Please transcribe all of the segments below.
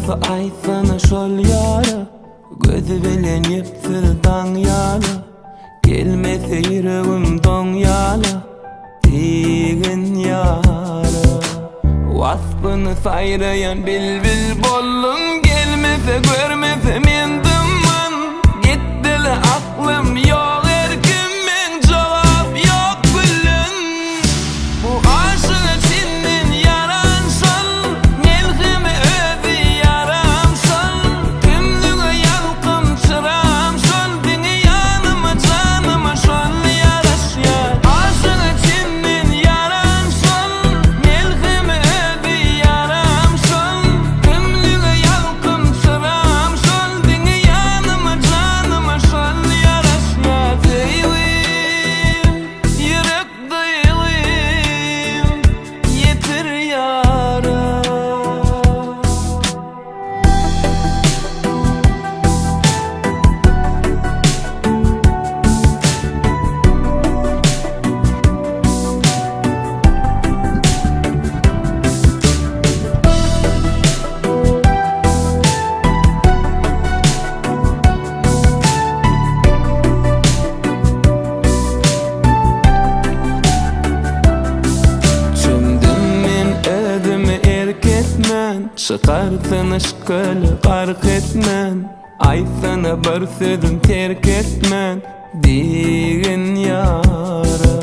bolsa aýtsana şol ýara, gözü bilen ýepdir daň ýaly. Gelmese ýüregim doň ýaly, diýen ýara. Waspyny saýraýan bilbil bollum, gelmese görmese mendimman. Gitdile aklym ýok erkim, men jogap ýok bilen. Bu aşyk içinden yaran şol, melhemi özi yaram şol. Tümlüge ýalkym çıram şol, diňi ýanyma janyma şol ýaraşýar. Aşyk içinden yaran şol, melhemi özi yaram şol. Tümlüge ýalkym çıram şol, diňi ýanyma janyma şol ýaraşýar. Seýwim, ýürek doýulim, yetir ýara. Çümdüm men özümi erketmen, çıkarsın ışkılı fark etmen. Aýtsana bir sözüm terk etmen, diýen ýara.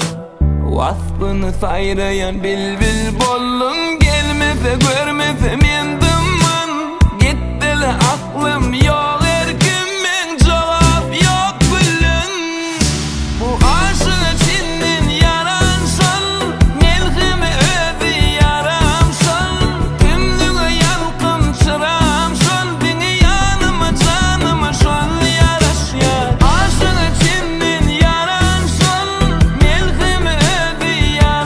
Waspyny saýraýan bilbil bollum, gelmese görmese mendimman. Gitdile aklym ýok erkim, men jogap ýok bilen. Bu aşyk içinden yaran şol, melhemi özi yaram şol. Tümlüge ýalkym çıram şol, diňi ýanyma janyma şol ýaraşýar. Aşyk içinden yaran şol, melhemi özi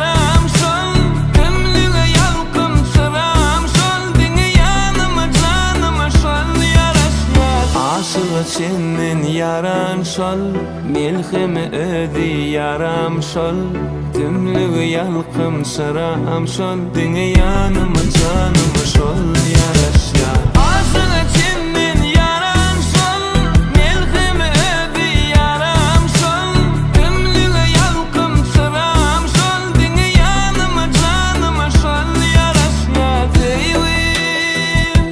yaram şol. Tümlüge ýalkym çıram şol, diňi ýanyma janyma şol ýaraşýar. Aşyk içinden yaran şol, melhemi özi yaram şol. Tümlüge ýalkym çıram şol, diňi ýanyma janyma şol ýaraşýar. Aşyk içinden yaran şol, melhemi özi yaram şol. Tümlüge ýalkym çıram şol, diňi ýanyma janyma şol ýaraşýar. Seýwim,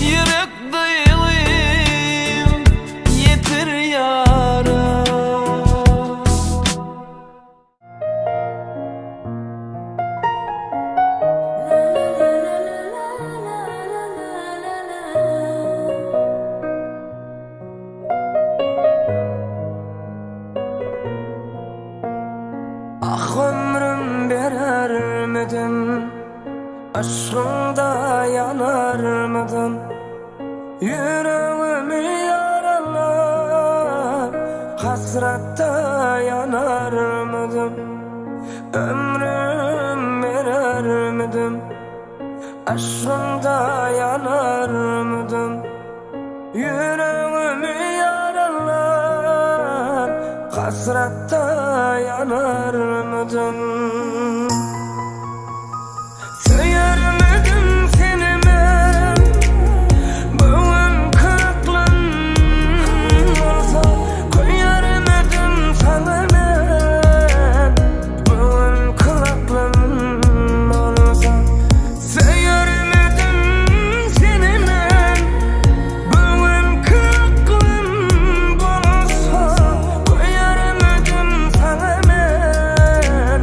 ýürek doýulim, yetir ýara. Ah ömrüm berermedim, aşkında yanarmadım. Yüreğimi yarala, hasratta yanarmadım. Ömrüm berermedim, aşkında yanarmadım. Yüreğimi yaralar, hasratta yanarmadım. Söylemedim seni ben, bugün kırıklığın olsa. Koyarmadım sana ben, bugün kırıklığın olsa. Söylemedim seni ben, bugün kırıklığın olsa. Koyarmadım sana ben,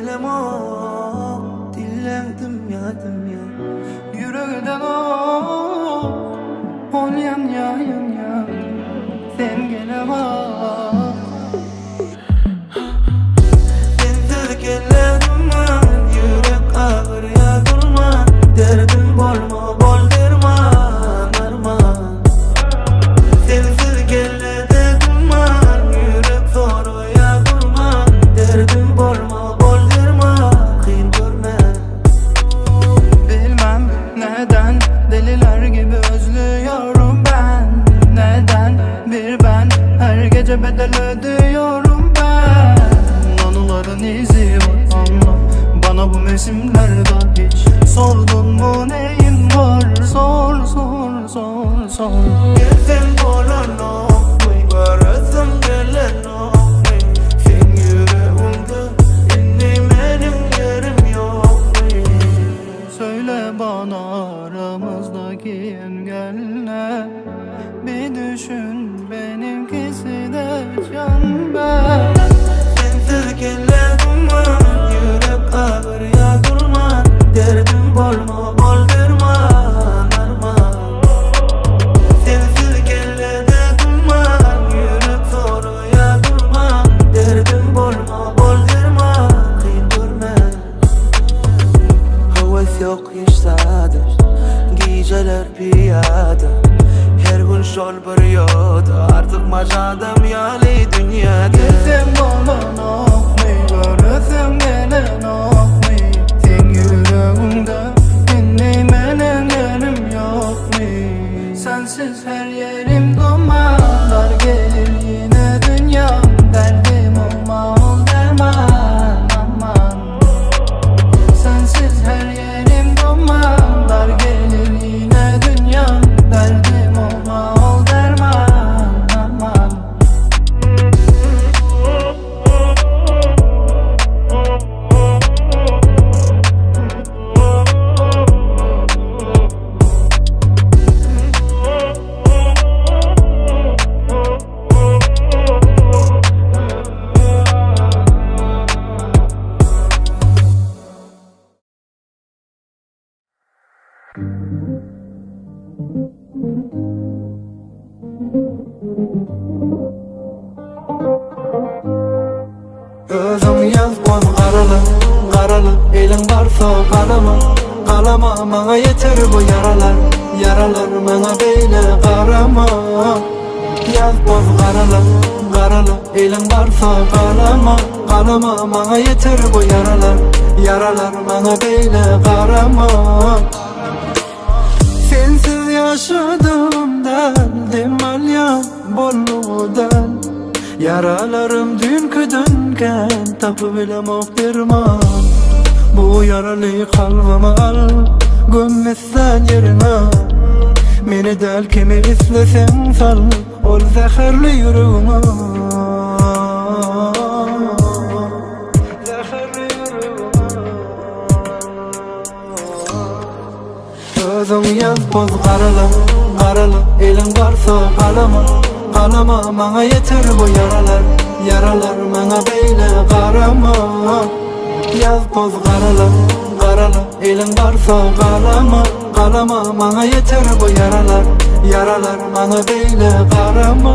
gelemok Dilledim ya Yüreğden ol yan sen gelemok Sensiz geledim yürek ağır ya durman Derdim bolma bol derman arman Sensiz geledim yürek zor ya durman Derdim bolma bol derman kıyın görme Bilmem neden deliler gibi özlüyorum ben Neden bir ben her gece bedel ödüyorum ben Anıların izi var anla bana bu mevsimlerde hiç Sordun mu neyin var sor Gelsen bolan okmay Barasım gelen okmay Sen yüreğimde inni benim yerim yok Söyle bana aramızdaki engel ne Bir düşün benimkisi de can ben Sensiz geledim yürek ağır ya durman Derdim bolma bol derman arman Sensiz geledim yürek zor ya durman Derdim bolma bol derman kıyın görme Havas yok hiç sade Geceler piyade Her gün şol bir yoda Artık maşadım yali dünyada Gelsem bolan okmay Görürsem gelen okmay Sen yüreğimde inni benim yerim yok mu Sensiz her yerim dumanlar gelir yine dünyam Derdim olma ol derman aman Sensiz her yerim dumanlar gelir yine dünyam Derdim olma ol derman aman Özüm yazmaz qaralı elin barsa qalama Mana yeter bu yaralar mana beyle qarama Yazmaz qaralı elin barsa qalama Mana yeter bu yaralar mana beyle qarama Sensiz yaşadım derdim alyan bolluğudan Yaralarım dünkü dönken tapı bilemok derman Bu yaralı kalbimi al gömmezsen yerine Meni del kimi islesen sal ol zeherli yüreğime Özüm yazmaz qaralı elin varsa qalama Mana yeter bu yaralar mana beyle qarama Yazmaz qaralı elin varsa qalama Mana yeter bu yaralar mana beyle qarama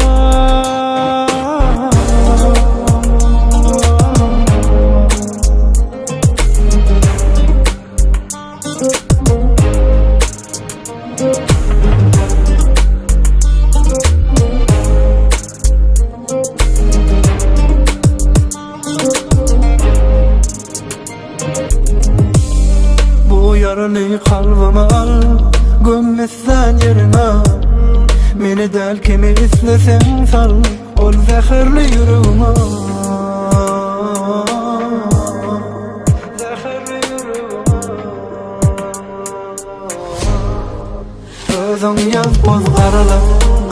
Yaralı kalbimi al gömmezsen yerine Meni del kimi islesen sal ol zeherli yüreğime Özüm yazmaz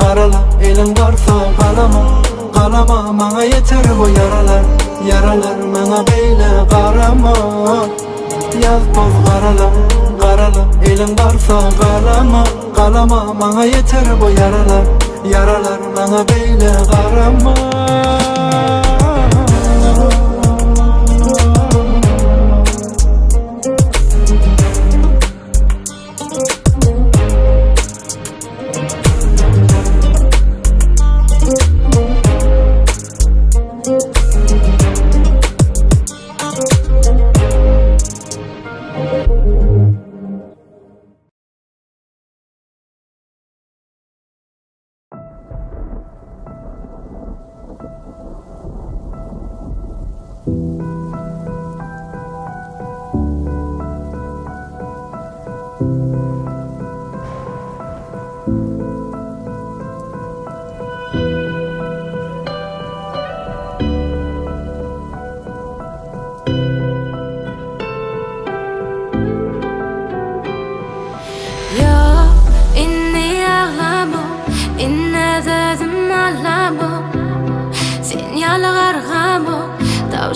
qaralı elin varsa qalama Mana yeter bu yaralar mana beyle qarama Yazmaz qaralı elin varsa qalama Mana yeter bu yaralar mana beyle qarama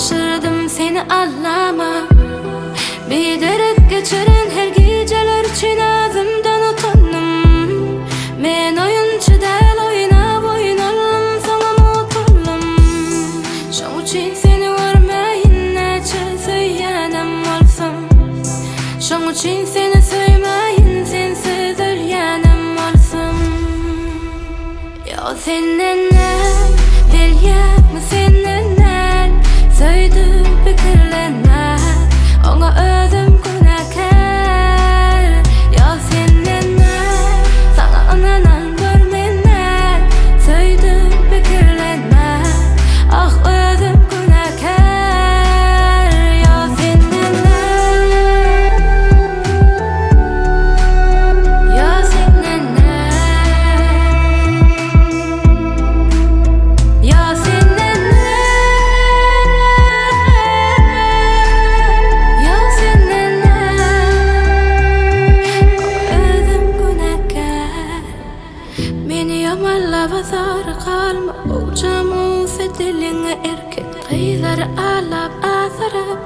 Alışırdım seni Allah'ıma. Bir derek geçiren her geceler için ağzımdan utandım. Men oyuncu değil oynab oynarım sana mutluum. Şoň üçin seni görmeyin neçe söylenem olsam. Şoň üçin seni söylemeyin sensiz ölýänem olsam. Yo senden bilýärmi senden söýdüp pikirlenme. Oňa özüm günäkär. Yo senden sana ananan görmenden söýdüp pikirlenme. Ah özüm günäkär. Yo senden yo senden yo senden yo senden özüm günäkär. Meni yamallap azar kalma. Uçamı sediliňe erkek Gyýlary alap azarap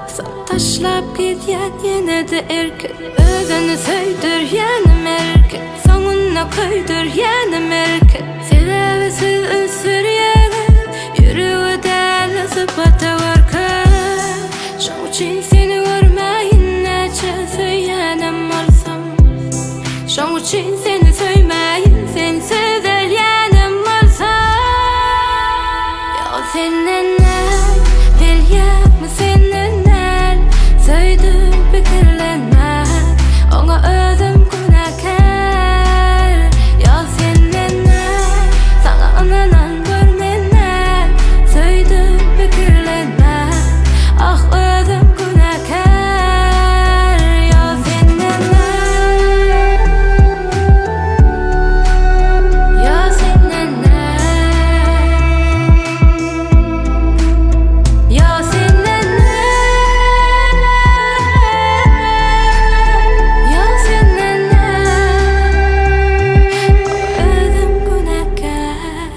taşlap gidýän ýene-de erkek. Özüni söýdürýänem erkek, soňuna köýdürýänem erkek. Sebäbisiz ünsürýän ýüregi däl sypata görkek. Şoň üçin seni görmeyin neçe söýlenem olsam. Şoň üçin seni söýmeyin sensiz ölýänem olsam. Yo senden bilýärmi senden söýdüp pikirlenme. Oňa özüm günäkär. Yo senden sana ananan görmenden söýdüp pikirlenme. Ah özüm günäkär. Yo senden yo senden yo senden yo senden özüm günäkär.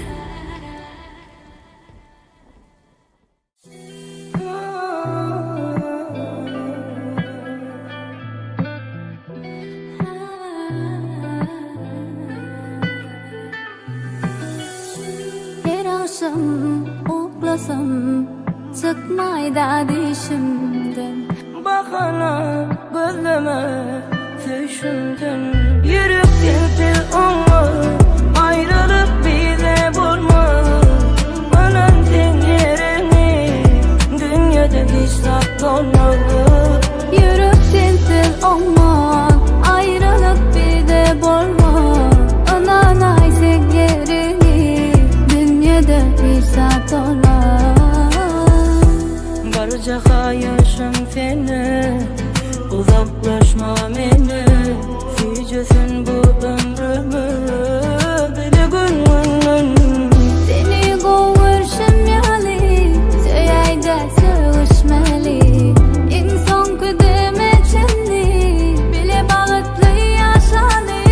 Her akşam uklasam çıkmayda dişimden. Bahana gözleme söýşünden. Yürekden tel oňa aýralyp bize bolmaz. Anan sen ýereňi dünýede hiç tapmaýar. Yürüp sensiz olmaz, ayrılık bize bolmaz. Ananay sen yerini dünyada hiç satolmaz. Barjaga ýaşam seni, uzaklaşma meni. Süýjesin bu ömrümü biligünün. Seni gowurşamýaly, söýäýde söýüşmeli. İnsan kıdemetini bile bagıtly ýaşaly.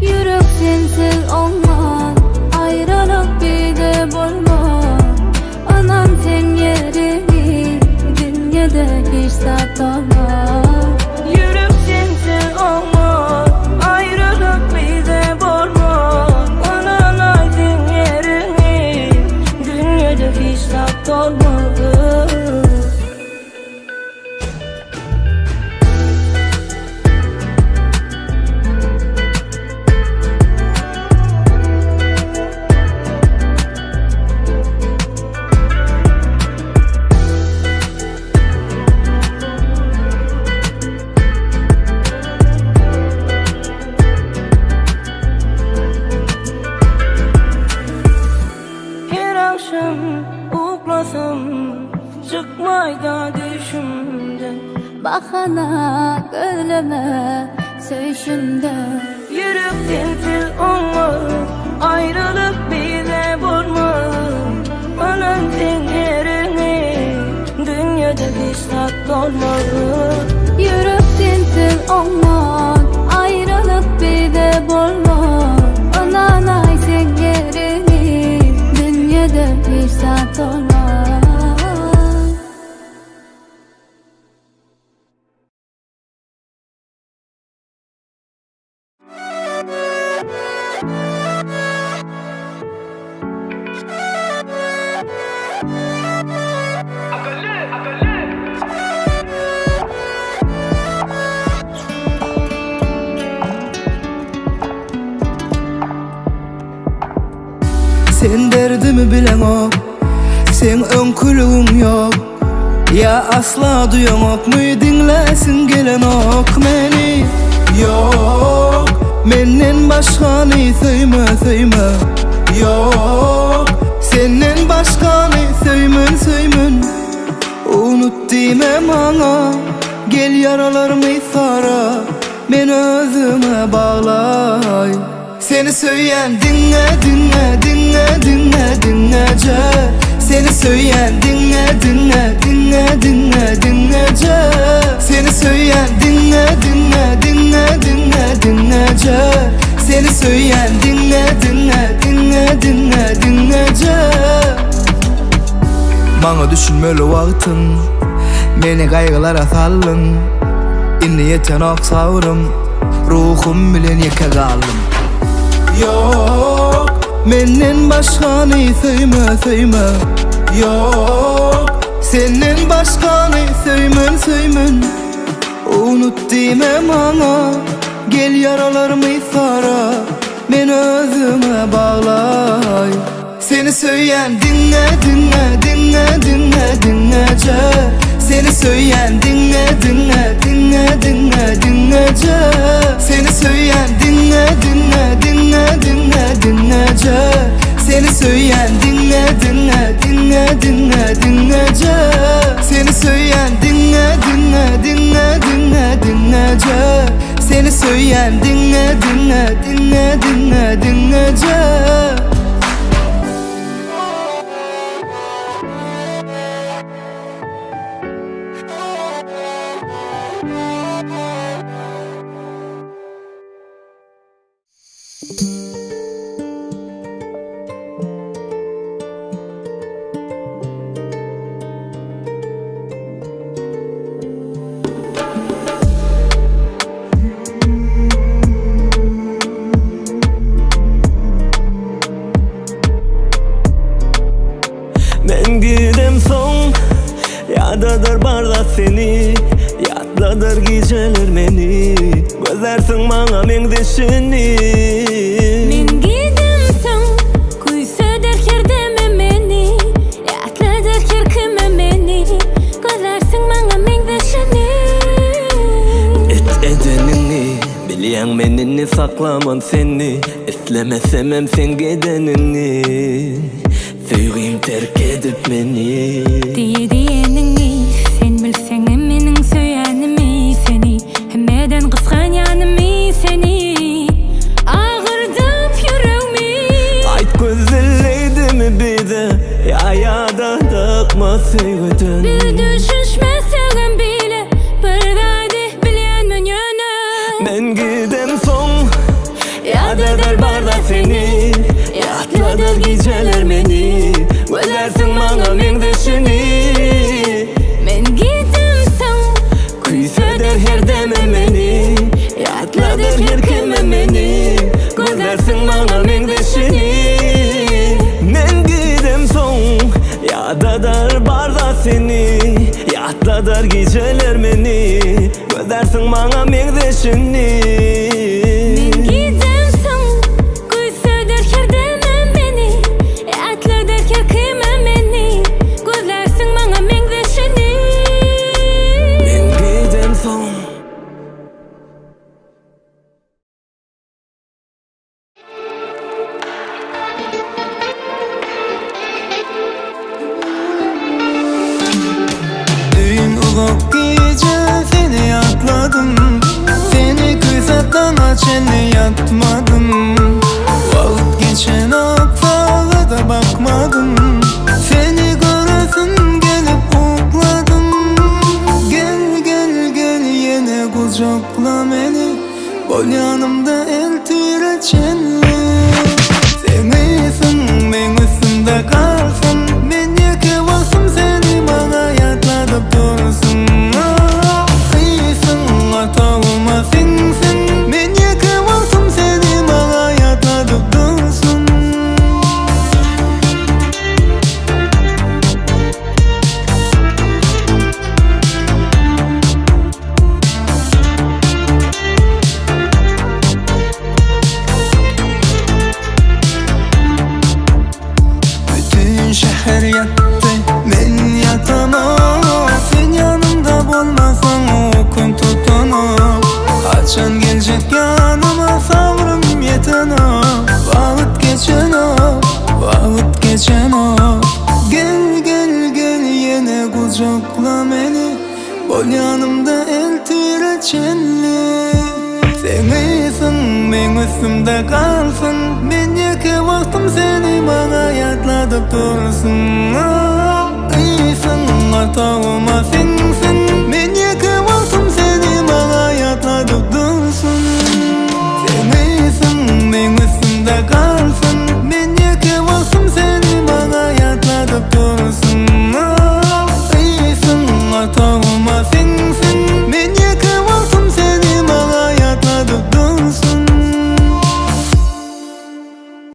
Yürek sensiz olmaz, ayrılık bize bolmaz. Anan sen yerini dünyada hiç satolmaz. Yürek sensiz olmaz, ayrılık bize bolmaz. Ananay sen ýereňi dünýede hiç tapmaýar. Her akşam uklasam çıkmayda düşümden. Bahana gözleme söýşünden. Yürekden tel oňa aýralyp bize bolmaz. Anan sen ýereňi dünýede hiç tapmaýar. Yürek sensiz olmaz, ayrılık bize bolmaz. Ananay sen yerini dünyada hiç satolmaz. dolmaz. Sen derdimi bilen ok, sen önkülüğüm yok. Ya asla duyan ok mu dinlesin gelen ok meni? Yok, menden başkanı söyleme söyleme. Yok, senden başkanı söylmen söylmen. Unut deme bana, gel yaralarımı sara, ben özüme bağlay. Seni söyleyen dinle dinle dinle dinle dinlece. Seni söyleyen dinle dinle dinle dinle dinlece. Seni söyleyen dinle dinle dinle dinle dinlece. Seni söyleyen dinle dinle dinle dinle dinlece. Bana düşünmeli vaktin, beni kaygılara sallın. İnni yeten ok savrım, ruhum bilen yeke kaldım. Yok, menden başkanı söyleme söyleme. Yok, senden başkanı söylemen söylemen. Unut deme bana, gel yaralarımı sara, ben özüme bağlay. Seni söyleyen dinle dinle dinle dinle dinlece. Seni söyleyen dinle dinle dinle dinle dinlece. Seni söyleyen dinle dinle dinle dinle dinlece. Seni söyleyen dinle dinle dinle dinle dinlece. Seni söyleyen dinle dinle dinle dinle dinlece. Seni söyleyen dinle dinle dinle dinle dinlece. Ben gidem son, yadadır barda seni, yadladır geceler meni. Gözlersin bana men deşini. Men gidem son, kuysa derker deme meni, yatla derker kime meni. Gözlersin bana men deşini. Et edenini, bilyen menini saklamam seni. İstemesem sen gidenini, söyleyeyim terk edip beni. Diyenini, sen bilsen menin söylenimi seni. Hemmeden kıskan yanımı seni. Ağırdım yüreğimi. Ayt gözleydi mi bize, ya da dıkma sevdin. Bir düşüşmesen bile, bir gaydi bilyen men yönü. Ben gidem son, yadadır barda seni, yatladır geceler beni. Gözlersin bana men deşini. Men gidem son, Kuysa der her deme beni, yatladır her kime beni. Gözlersin bana men deşini. Men gidem son, yadadır barda seni, yatladır geceler beni. Gözlersin bana men deşini. men gidem son, kuysa derker demem beni, yatla derker kıymam beni. Gözlersin bana men deşini. Ben gidem son. Düğün ulup gece seni atladım. Seni kıysattan açeni yatmadım. Vazgeçen aptala da bakmadım. Seni göresin gelip okladım. Gel gel gel yine kucakla beni. Kol yanımda el tüyreçenli. Sen iyisin ben üstümde kalsın. Ben kokla meni, bol yanımda eltireçenli. Sen iyisin, ben üstümde kalsın. Ben yeke vaktim seni bana yatladıp dursun. İyisin, atağıma